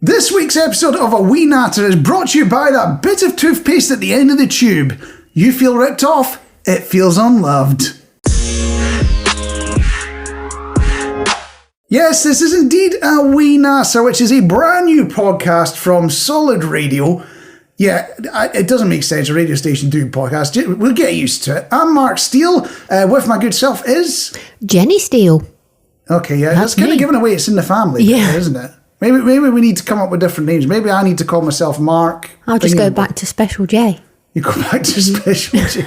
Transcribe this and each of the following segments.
This week's episode of A Wee Natter is brought to you by that bit of toothpaste at the end of the tube. You feel ripped off, it feels unloved. Yes, this is indeed A Wee Natter, which is a brand new podcast from Solid Radio. Yeah, it doesn't make sense, a radio station doing podcasts. We'll get used to it. I'm Mark Steele, with my good self is... Jenny Steele. Okay, yeah, that's kind of giving away it's in the family, isn't it? Maybe we need to come up with different names. Maybe I need to call myself Mark. I'll just go back to Special J. You go back to Special J.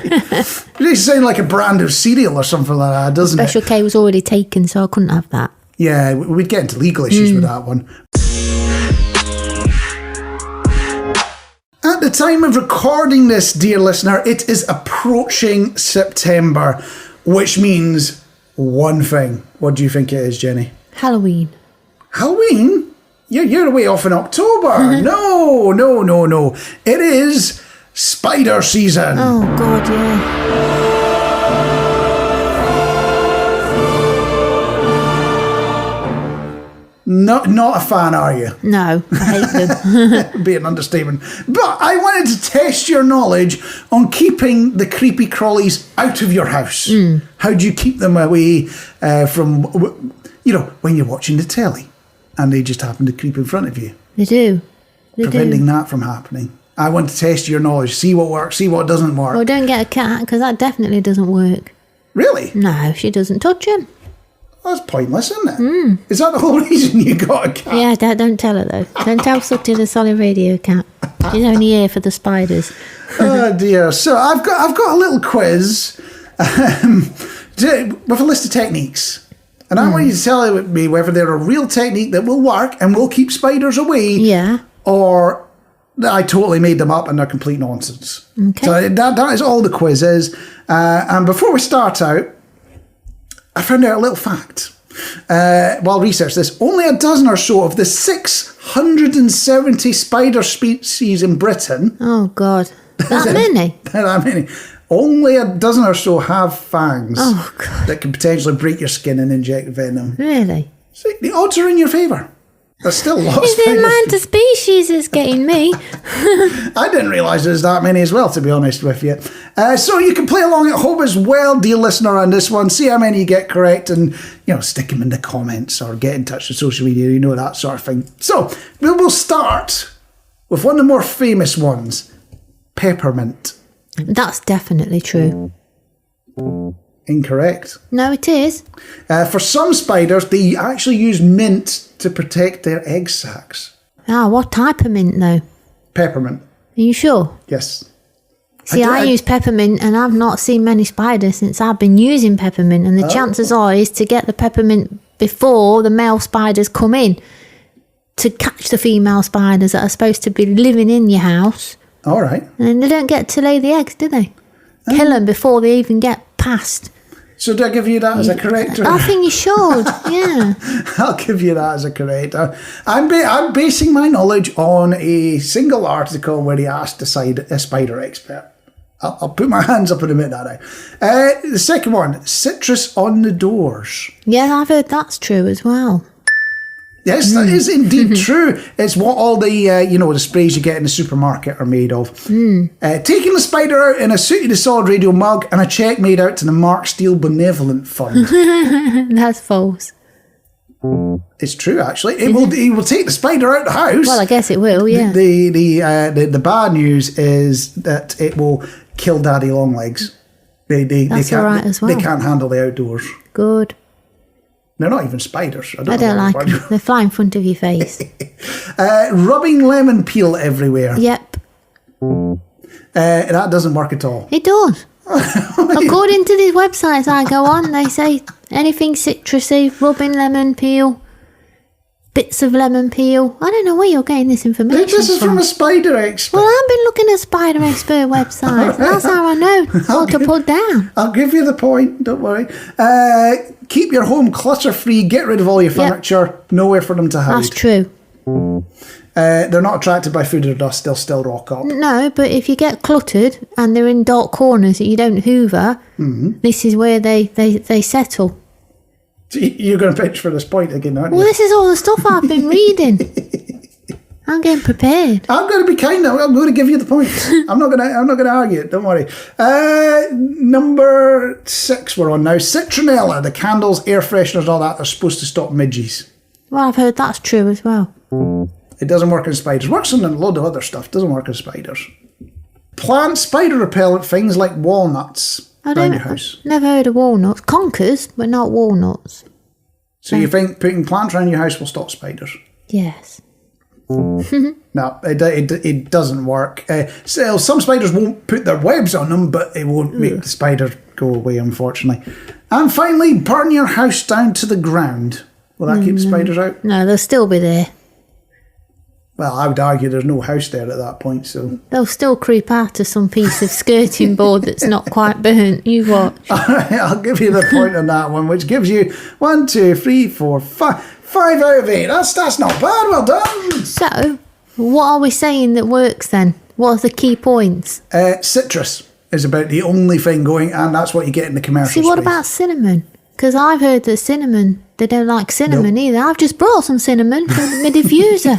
It sounds like a brand of cereal or something like that, doesn't Special K was already taken, so I couldn't have that. Yeah, we'd get into legal issues with that one. At the time of recording this, dear listener, it is approaching September, which means one thing. What do you think it is, Jenny? Halloween. Halloween? You're away off in October. No. It is spider season. Oh, God, yeah. Not a fan, are you? No, I hate them. Would be an understatement. But I wanted to test your knowledge on keeping the creepy crawlies out of your house. How do you keep them away from, when you're watching the telly and they just happen to creep in front of you? They do. Preventing that from happening. I want to test your knowledge, see what works, see what doesn't work. Well, don't get a cat, because that definitely doesn't work. Really? No, she doesn't touch him. That's pointless, isn't it? Is that the whole reason you got a cat? Yeah, don't tell her, though. Don't tell Sooty the Solid Radio cat. She's only here for the spiders. Oh, dear. So I've got a little quiz with a list of techniques. And I want you to tell me whether they're a real technique that will work and will keep spiders away. Yeah. Or I totally made them up and they're complete nonsense. Okay. So that is all the quiz is. And before we start out, I found out a little fact. While researching this, only a dozen or so of the 670 spider species in Britain. Oh, God. That many? That many. Only a dozen or so have fangs that can potentially break your skin and inject venom. Really? So the odds are in your favour. There's still lots of It's the amount of species that's getting me. I didn't realise there's that many as well, to be honest with you. So you can play along at home as well, dear listener, on this one. See how many you get correct and, stick them in the comments or get in touch with social media, that sort of thing. So we'll start with one of the more famous ones, peppermint. That's definitely true. Incorrect. No, it is. For some spiders, they actually use mint to protect their egg sacs. What type of mint, though? Peppermint. Are you sure? Yes. See, I use peppermint, and I've not seen many spiders since I've been using peppermint, and the chances are is to get the peppermint before the male spiders come in to catch the female spiders that are supposed to be living in your house. All right. And they don't get to lay the eggs, do they? Kill them before they even get past. So do I give you that as a correct? I think you should, yeah. I'll give you that as a correct. I'm basing my knowledge on a single article where he asked a spider expert. I'll put my hands up and admit that now. The second one, citrus on the doors. Yeah, I've heard that's true as well. Yes, that is indeed true. It's what all the, the sprays you get in the supermarket are made of. Taking the spider out in a Sooty the Solid Radio mug and a cheque made out to the Mark Steele Benevolent Fund. That's false. It's true, actually. It will take the spider out of the house. Well, I guess it will, yeah. The bad news is that it will kill Daddy Longlegs. That's all right as well. They can't handle the outdoors. Good. They're not even spiders. I don't like them. They fly in front of your face. Rubbing lemon peel everywhere. Yep. That doesn't work at all. It does. According to these websites I go on, they say anything citrusy, rubbing lemon peel, bits of lemon peel. I don't know where you're getting this information from. This is from a spider expert. Well, I've been looking at spider expert websites. That's how I know what to put down. I'll give you the point, don't worry. Keep your home clutter-free, get rid of all your furniture, nowhere for them to hide. That's true. They're not attracted by food or dust, they'll still rock up. No, but if you get cluttered and they're in dark corners that you don't hoover, this is where they settle. You're going to pitch for this point again, aren't you? Well, this is all the stuff I've been reading. I'm getting prepared. I'm going to be kind. I'm going to give you the points. I'm not going to argue it. Don't worry. Number 6 we're on now. Citronella, the candles, air fresheners, all that are supposed to stop midges. Well, I've heard that's true as well. It doesn't work on spiders. Works on a load of other stuff. Doesn't work on spiders. Plant spider repellent things like walnuts around your house. Never heard of walnuts. Conkers, but not walnuts. So you think putting plants around your house will stop spiders? Yes. No, it doesn't work. So some spiders won't put their webs on them, but it won't make the spider go away, unfortunately. And finally, burn your house down to the ground. Will that keep the spiders out? No, they'll still be there. Well, I would argue there's no house there at that point, so... They'll still creep out of some piece of skirting board that's not quite burnt. You watch. All right, I'll give you the point on that one, which gives you 1, 2, 3, 4, 5 out of 8. That's not bad. Well done. So, what are we saying that works then? What are the key points? Citrus is about the only thing going, and that's what you get in the commercial See, what space. about cinnamon? Because I've heard that cinnamon, they don't like cinnamon either. I've just brought some cinnamon from my diffuser.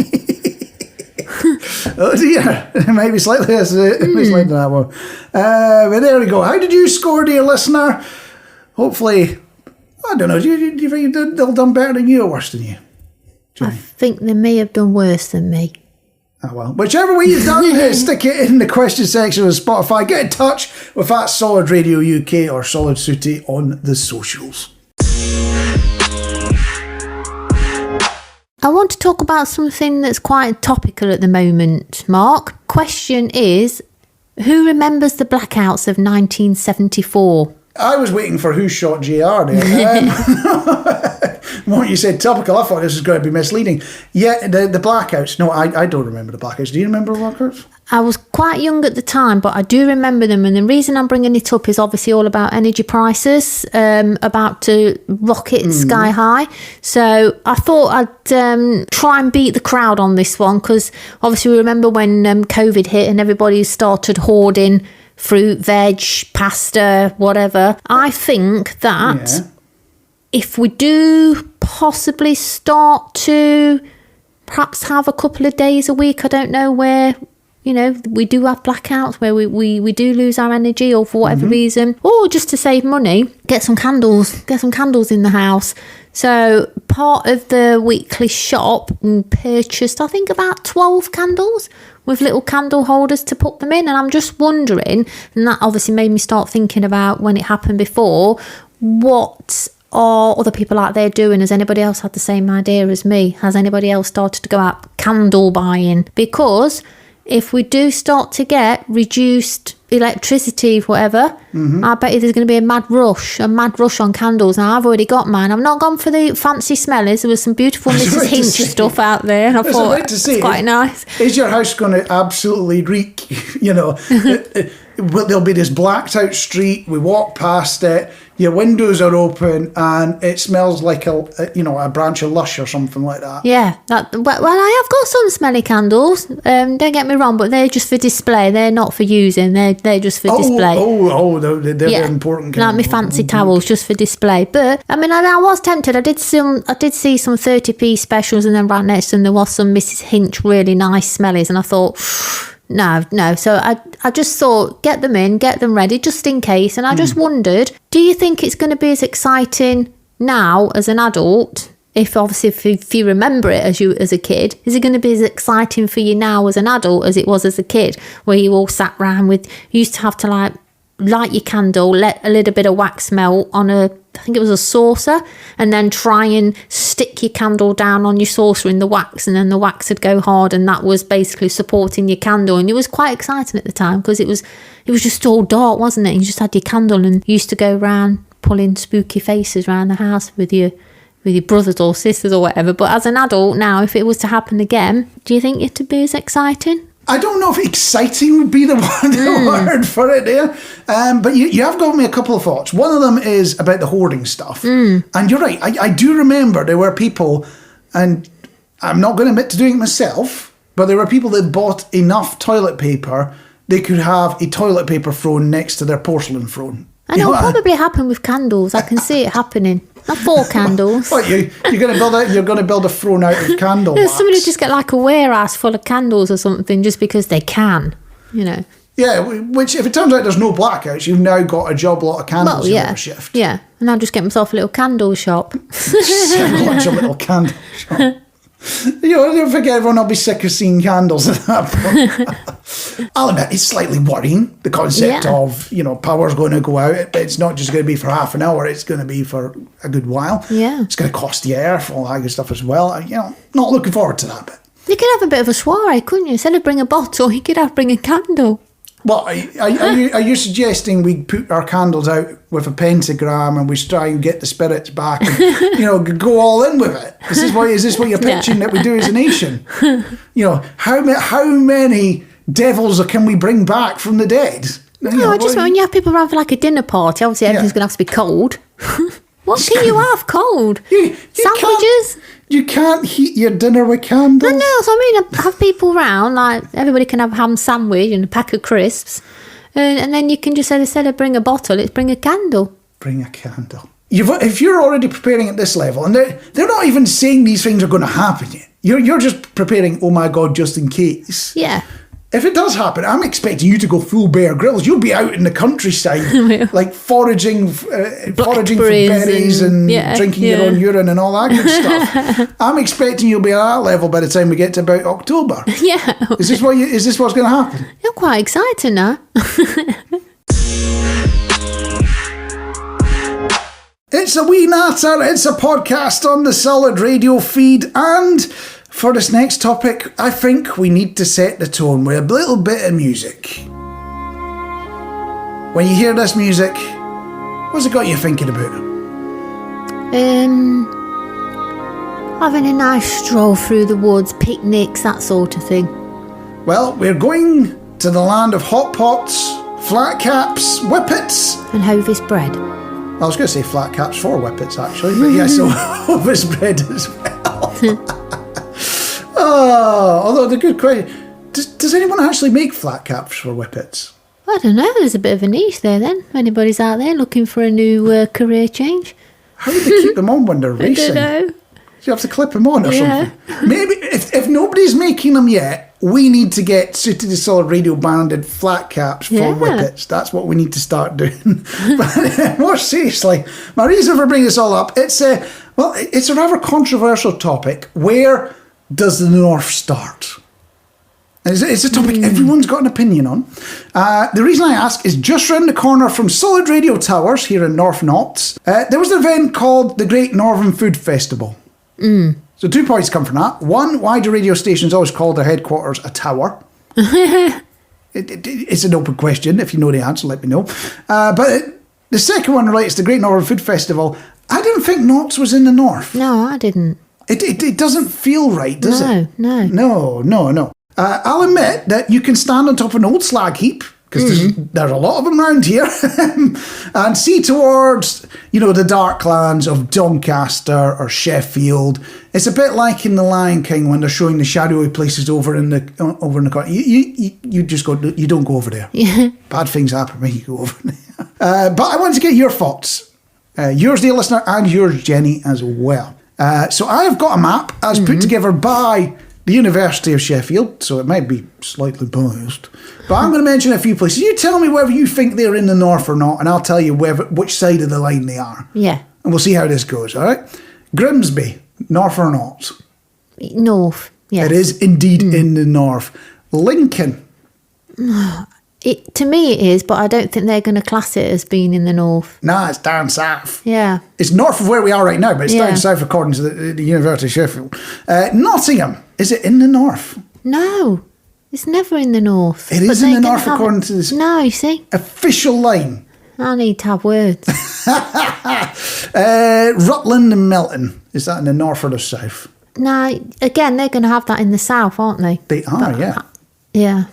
Oh dear, maybe slightly that one. But there we go. How did you score, dear listener? Hopefully, I don't know. Do you think they'll done better than you or worse than you? I think they may have done worse than me. Oh well, whichever way you've done, stick it in the question section of Spotify. Get in touch with that Solid Radio UK or Solid Sooty on the socials. I want to talk about something that's quite topical at the moment, Mark. Question is, who remembers the blackouts of 1974? I was waiting for who shot JR there. The moment you said topical, I thought this was going to be misleading. Yeah, the blackouts. No, I don't remember the blackouts. Do you remember the blackouts? I was quite young at the time, but I do remember them. And the reason I'm bringing it up is obviously all about energy prices, about to rocket sky high. So I thought I'd try and beat the crowd on this one, because obviously we remember when COVID hit and everybody started hoarding fruit, veg, pasta, whatever. I think that if we do possibly start to perhaps have a couple of days a week, I don't know, where, you know, we do have blackouts, where we do lose our energy or for whatever reason, or just to save money, get some candles in the house. So part of the weekly shop purchased, I think, about 12 candles with little candle holders to put them in. And I'm just wondering, and that obviously made me start thinking about when it happened before, what are other people out there doing? Has anybody else had the same idea as me? Has anybody else started to go out candle buying? Because if we do start to get reduced electricity, whatever, I bet you there's going to be a mad rush on candles. Now, I've already got mine. I've not gone for the fancy smellers. There was some beautiful Mrs. Hinch stuff out there, and I thought it's quite nice. Is your house going to absolutely reek? You know, there'll be this blacked out street. We walk past it. Your windows are open, and it smells like a branch of lush or something like that. Yeah, well, I have got some smelly candles. Don't get me wrong, but they're just for display. They're not for using. They're just for display. They're important. Like my fancy towels, just for display. But I mean, I was tempted. I did see some 30p specials, and then right next to them there was some Mrs. Hinch really nice smellies, and I thought, No. So I just thought, get them in, get them ready, just in case. And I just wondered, do you think it's going to be as exciting now as an adult? If you remember it as a kid, is it going to be as exciting for you now as an adult as it was as a kid, where you all sat round you used to have to light your candle, let a little bit of wax melt on I think it was a saucer, and then try and stick your candle down on your saucer in the wax, and then the wax would go hard, and that was basically supporting your candle. And it was quite exciting at the time, because it was just all dark, wasn't it? You just had your candle, and you used to go around pulling spooky faces around the house with your brothers or sisters or whatever. But as an adult now, if it was to happen again, do you think it'd be as exciting? I don't know if exciting would be the word for it there. But you have got me a couple of thoughts. One of them is about the hoarding stuff. And you're right. I do remember there were people, and I'm not going to admit to doing it myself, but there were people that bought enough toilet paper, they could have a toilet paper throne next to their porcelain throne. And it'll probably happen with candles. I can see it happening. Not 4 candles. What, you're going to build a throne out of candle wax? Somebody just get like a warehouse full of candles or something just because they can, you know. Yeah, which if it turns out there's no blackouts, you've now got a job lot of candles in your shift. Yeah, and I'll just get myself a little candle shop. Launch a little candle shop. You know, I don't think everyone will be sick of seeing candles at that point. I'll admit, it's slightly worrying, the concept of, you know, power's going to go out, but it's not just going to be for half an hour, it's going to be for a good while. Yeah. It's going to cost the earth, all that good stuff as well. You know, not looking forward to that bit. You could have a bit of a soiree, couldn't you? Instead of bring a bottle, you could bring a candle. Well, are you suggesting we put our candles out with a pentagram and we try and get the spirits back and, you know, go all in with it? Is this what you're pitching that we do as a nation? You know, how many devils can we bring back from the dead? No, I just when you have people around for like a dinner party, obviously everything's going to have to be cold. What can you have cold? Sandwiches? You can't heat your dinner with candles. No, so I mean, have people round, like everybody can have a ham sandwich and a pack of crisps, and then you can just say, instead of bring a bottle, let's bring a candle. Bring a candle. If you're already preparing at this level, and they're not even saying these things are going to happen yet. You're just preparing, oh my God, just in case. Yeah. If it does happen, I'm expecting you to go full Bear Grylls. You'll be out in the countryside, like foraging for berries and drinking your own urine and all that good stuff. I'm expecting you'll be at that level by the time we get to about October. Yeah. Is this what's going to happen? You're quite excited now. It's a Wee Natter. It's a podcast on the Solid Radio feed, and for this next topic, I think we need to set the tone with a little bit of music. When you hear this music, what's it got you thinking about? Having a nice stroll through the woods, picnics, that sort of thing. Well, we're going to the land of hot pots, flat caps, whippets. And Hovis bread. I was going to say flat caps for whippets, actually, but yeah, so Hovis bread as well. Oh, although the good question, does anyone actually make flat caps for whippets? I don't know, there's a bit of a niche there then. If anybody's out there looking for a new career change. How do they keep them on when they're racing? I don't know. Do you have to clip them on or something? Maybe, if nobody's making them yet, we need to get Sooty the Solid Radio branded flat caps for whippets. That's what we need to start doing. But more seriously, my reason for bringing this all up, it's a rather controversial topic. Where does the North start? It's a topic everyone's got an opinion on. The reason I ask is just round the corner from Solid Radio Towers here in North Notts, there was an event called the Great Northern Food Festival. So 2 points come from that. One, why do radio stations always call their headquarters a tower? It's an open question. If you know the answer, let me know. But the second one relates to the Great Northern Food Festival. I didn't think Notts was in the north. No, I didn't. It doesn't feel right, does it? No. I'll admit that you can stand on top of an old slag heap, because there's a lot of them around here, and see towards, the dark lands of Doncaster or Sheffield. It's a bit like in The Lion King when they're showing the shadowy places over in the corner. You just go, you don't go over there. Yeah. Bad things happen when you go over there. But I want to get your thoughts, yours, dear listener, and yours, Jenny, as well. So I've got a map as put together by the University of Sheffield, so it might be slightly biased. But I'm going to mention a few places. You tell me whether you think they're in the north or not, and I'll tell you which side of the line they are. Yeah. And we'll see how this goes, all right? Grimsby, north or not? North, yes. It is indeed in the north. Lincoln. To me it is, but I don't think they're going to class it as being in the north. Nah, it's down south. Yeah. It's north of where we are right now, but it's down south according to the University of Sheffield. Nottingham, is it in the north? No, it's never in the north. It is in the north according to this you see. Official line. I need to have words. Rutland and Melton, is that in the north or the south? No, again, they're going to have that in the south, aren't they? They are, yeah. Yeah.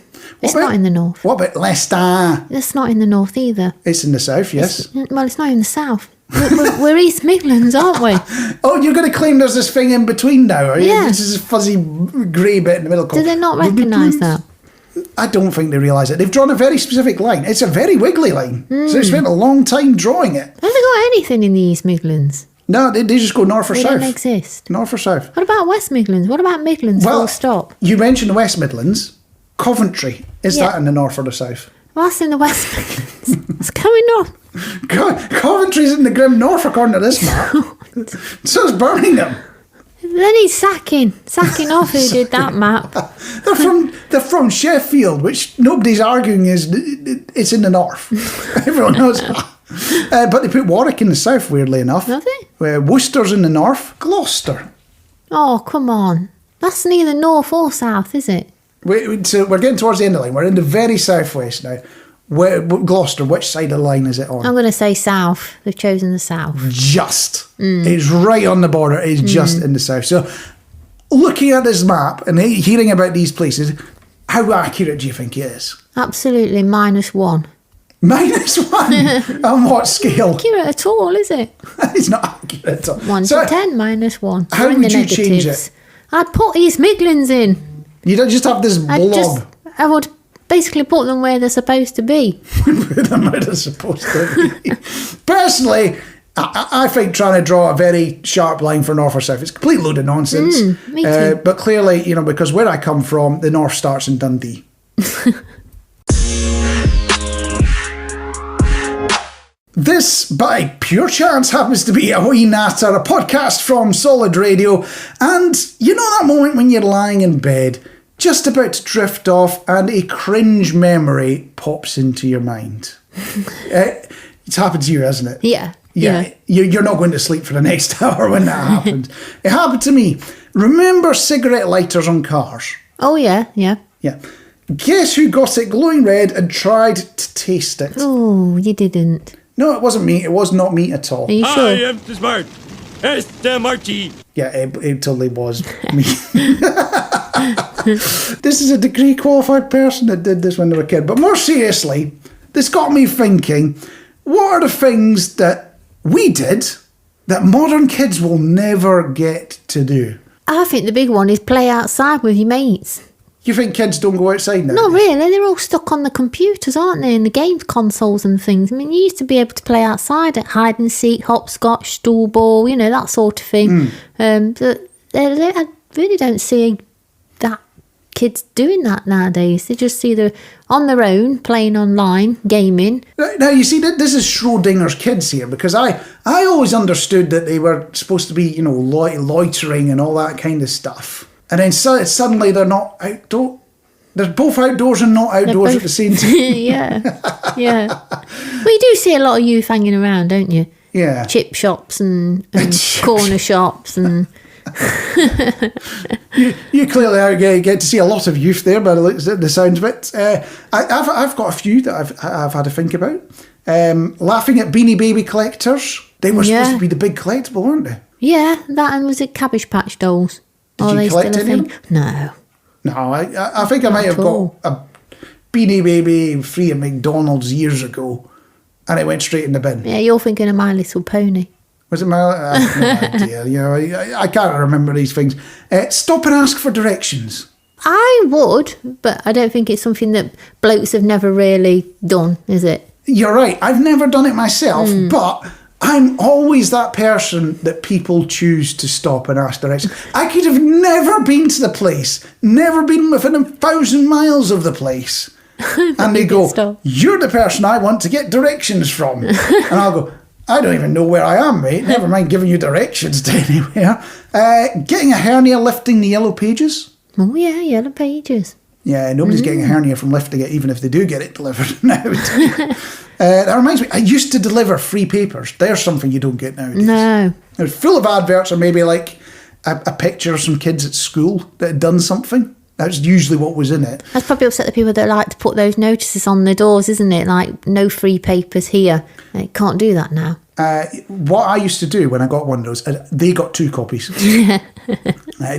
It's not in the north. What about Leicester? It's not in the north either. It's in the south, yes. It's not in the south. We're East Midlands, aren't we? Oh, you're going to claim there's this thing in between now, are you? Yeah. This is a fuzzy grey bit in the middle. Do they not recognise that? I don't think they realise it. They've drawn a very specific line. It's a very wiggly line. So they spent a long time drawing it. Have they got anything in the East Midlands? No, they just go north or They south. don't exist. North or south. What about West Midlands? What about Midlands? Full stop. You mentioned the West Midlands. Coventry. Is Yeah. that in the north or the south? Well, that's in the West Midlands. What's going on? Coventry's in the grim north according to this map. So is Birmingham. Then he's sacking off who did that map. They're from Sheffield, which nobody's arguing is it's in the north. Everyone knows that. But they put Warwick in the south, weirdly enough. Have they? Worcester's in the north. Gloucester. Oh, come on. That's neither north or south, is it? So we're getting towards the end of the line. We're in the very southwest now. Gloucester, which side of the line is it on? I'm going to say south. They've chosen the south. Just. It's right on the border. It's just in the south. So looking at this map and hearing about these places, how accurate do you think it is? Absolutely -1. -1? On what scale? Accurate at all, is it? It's not accurate at all. 1 to 10, -1. How We're in would the you change negatives. it? I'd put East Midlands in. You don't just have this blob. I would basically put them where they're supposed to be. Put them where they're supposed to be. Personally, I think trying to draw a very sharp line for north or south is a complete load of nonsense. Me too. But clearly, because where I come from, the north starts in Dundee. This, by pure chance, happens to be a Wee Natter, a podcast from Solid Radio. And you know that moment when you're lying in bed, just about to drift off, and a cringe memory pops into your mind? It's happened to you, hasn't it? Yeah. You're not going to sleep for the next hour when that happened. It happened to me. Remember cigarette lighters on cars? Oh, yeah. Yeah. Guess who got it glowing red and tried to taste it? Oh, you didn't. No, it wasn't me. It was not me at all. Are you sure? I am smart. It's Marty. Yeah, it totally was me. This is a degree qualified person that did this when they were a kid. But more seriously, this got me thinking, what are the things that we did that modern kids will never get to do? I think the big one is play outside with your mates. You think kids don't go outside now? Not really. They're all stuck on the computers, aren't they? And the game consoles and things. I mean, you used to be able to play outside at hide and seek, hopscotch, stool ball, that sort of thing. But I really don't see that kids doing that nowadays. They just either on their own, playing online, gaming. Now, you see, this is Schrodinger's kids here, because I always understood that they were supposed to be, loitering and all that kind of stuff. And then suddenly they're not outdoor. They're both outdoors and not outdoors at the same time. yeah. Well, you do see a lot of youth hanging around, don't you? Yeah. Chip shops and corner shops and... you clearly get to see a lot of youth there by the sounds of it. I've got a few that I've had to think about. Laughing at Beanie Baby collectors. They were supposed to be the big collectible, weren't they? Yeah, that and was it Cabbage Patch Dolls? Did you collect any of them? No. No, I think I might have got a Beanie Baby free at McDonald's years ago, and it went straight in the bin. Yeah, you're thinking of My Little Pony. Was it my... no idea. I can't remember these things. Stop and ask for directions. I would, but I don't think it's something that blokes have never really done, is it? You're right. I've never done it myself, but I'm always that person that people choose to stop and ask directions. I could have never been to the place, never been within 1,000 miles of the place. And they go, you're the person I want to get directions from. And I'll go, I don't even know where I am, mate. Never mind giving you directions to anywhere. Getting a hernia lifting the yellow pages. Oh, yeah, Yellow Pages. Yeah, nobody's getting a hernia from lifting it, even if they do get it delivered now. That reminds me, I used to deliver free papers. There's something you don't get nowadays. No. It was full of adverts, or maybe like a picture of some kids at school that had done something. That's usually what was in it. That's probably upset the people that like to put those notices on their doors, isn't it? Like, no free papers here. They can't do that now. What I used to do when I got one of those, they got 2 copies.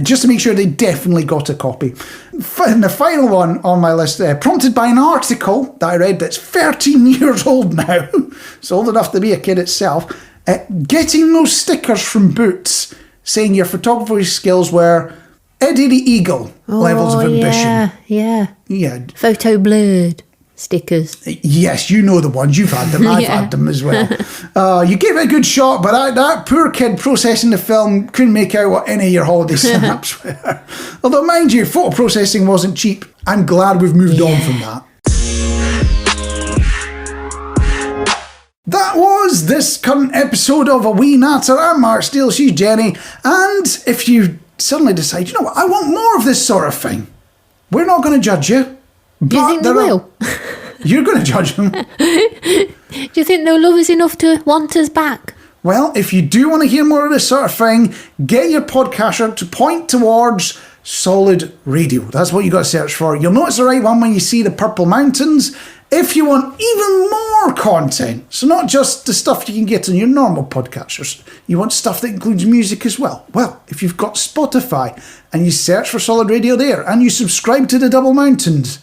Just to make sure they definitely got a copy. And the final one on my list, prompted by an article that I read that's 13 years old now. It's old enough to be a kid itself. Getting those stickers from Boots saying your photography skills were Eddie the Eagle levels of ambition. Yeah. Photo blurred stickers. Yes, you know the ones. You've had them. I've had them as well. You gave it a good shot, but that poor kid processing the film couldn't make out what any of your holiday snaps were. Although, mind you, photo processing wasn't cheap. I'm glad we've moved on from that. That was this current episode of A Wee Natter. I'm Mark Steele, she's Jenny. And if you suddenly decide, you know what, I want more of this sort of thing, we're not going to judge you. Do you think they will? You're going to judge them. Do you think they'll love us enough to want us back? Well, if you do want to hear more of this sort of thing, get your podcaster to point towards Solid Radio. That's what you got to search for. You'll notice the right one when you see the purple mountains. If you want even more content, so not just the stuff you can get on your normal podcasters, you want stuff that includes music as well. Well, if you've got Spotify and you search for Solid Radio there and you subscribe to the Double Mountains,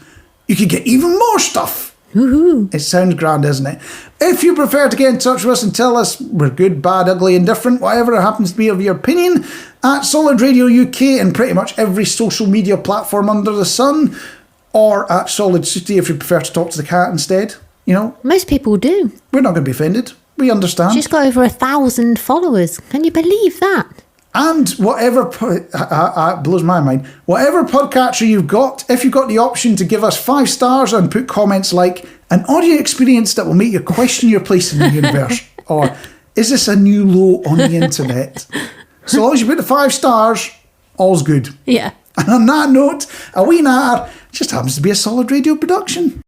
you can get even more stuff. Woohoo. It sounds grand, doesn't it? If you prefer to get in touch with us and tell us we're good, bad, ugly, indifferent, whatever it happens to be of your opinion, at Solid Radio UK and pretty much every social media platform under the sun, or at Solid Sooty if you prefer to talk to the cat instead. You know, most people do. We're not going to be offended. We understand. She's got over 1,000 followers. Can you believe that? And whatever, blows my mind, whatever podcatcher you've got, if you've got the option to give us 5 stars and put comments like, an audio experience that will make you question your place in the universe, or is this a new low on the internet? So long as you put the 5 stars, all's good. Yeah. And on that note, A Wee Natter just happens to be a Solid Radio production.